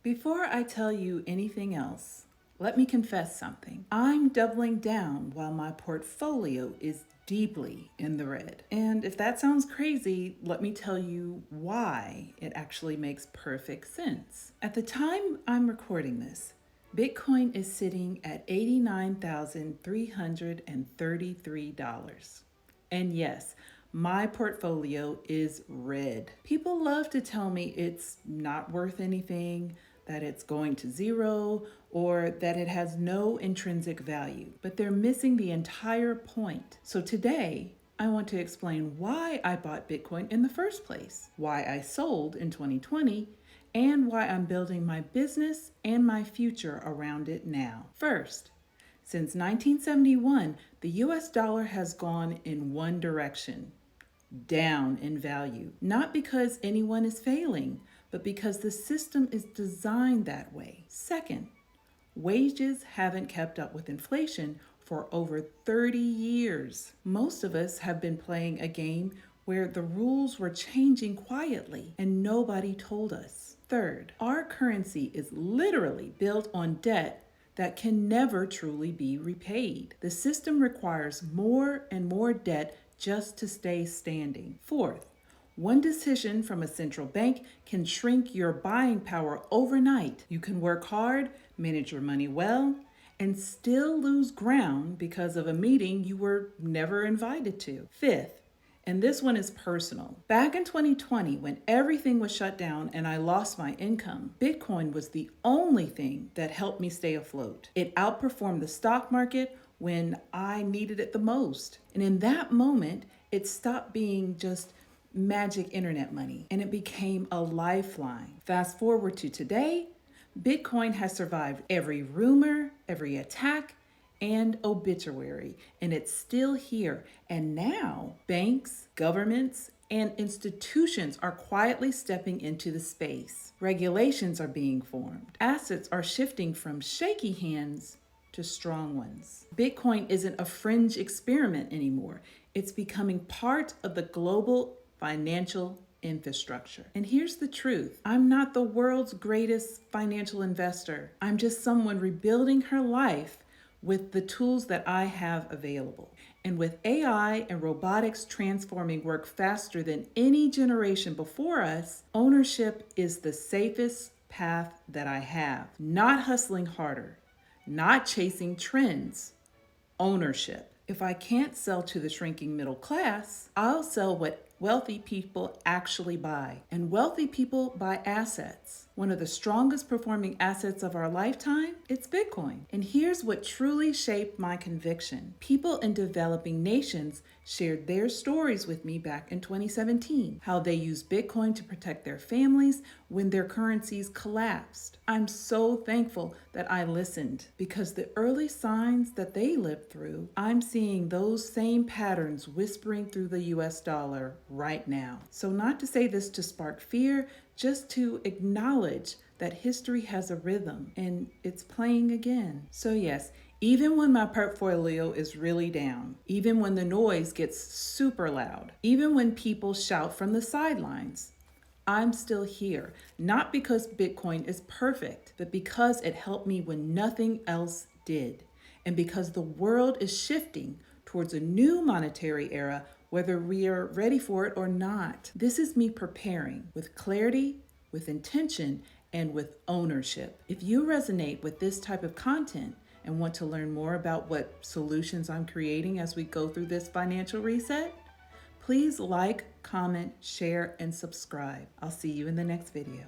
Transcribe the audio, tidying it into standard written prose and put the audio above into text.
Before I tell you anything else, let me confess something. I'm doubling down while my portfolio is deeply in the red. And if that sounds crazy, let me tell you why it actually makes perfect sense. At the time I'm recording this, Bitcoin is sitting at $89,333. And yes, my portfolio is red. People love to tell me it's not worth anything, that it's going to zero, or that it has no intrinsic value. But they're missing the entire point. So today, I want to explain why I bought Bitcoin in the first place, why I sold in 2020, and why I'm building my business and my future around it now. First, since 1971, the US dollar has gone in one direction, down in value. Not because anyone is failing, but because the system is designed that way. Second, wages haven't kept up with inflation for over 30 years. Most of us have been playing a game where the rules were changing quietly and nobody told us. Third, our currency is literally built on debt that can never truly be repaid. The system requires more and more debt just to stay standing. Fourth, one decision from a central bank can shrink your buying power overnight. You can work hard, manage your money well, and still lose ground because of a meeting you were never invited to. Fifth, and this one is personal. Back in 2020, when everything was shut down and I lost my income, Bitcoin was the only thing that helped me stay afloat. It outperformed the stock market when I needed it the most. And in that moment, it stopped being just magic internet money and it became a lifeline. Fast forward to today, Bitcoin has survived every rumor, every attack, and obituary, and it's still here. And now banks, governments, and institutions are quietly stepping into the space. Regulations are being formed. Assets are shifting from shaky hands to strong ones. Bitcoin isn't a fringe experiment anymore. It's becoming part of the global financial infrastructure. And here's the truth. I'm not the world's greatest financial investor. I'm just someone rebuilding her life with the tools that I have available. And with AI and robotics transforming work faster than any generation before us, ownership is the safest path that I have. Not hustling harder, not chasing trends, ownership. If I can't sell to the shrinking middle class, I'll sell what wealthy people actually buy. And wealthy people buy assets. One of the strongest performing assets of our lifetime, it's Bitcoin. And here's what truly shaped my conviction. People in developing nations shared their stories with me back in 2017, how they used Bitcoin to protect their families when their currencies collapsed. I'm so thankful that I listened because the early signs that they lived through, I'm seeing those same patterns whispering through the US dollar right now. So not to say this to spark fear, just to acknowledge that history has a rhythm and it's playing again. So yes, even when my portfolio is really down, even when the noise gets super loud, even when people shout from the sidelines, I'm still here, not because Bitcoin is perfect, but because it helped me when nothing else did. And because the world is shifting towards a new monetary era, whether we are ready for it or not. This is me preparing with clarity, with intention, and with ownership. If you resonate with this type of content and want to learn more about what solutions I'm creating as we go through this financial reset, please like, comment, share, and subscribe. I'll see you in the next video.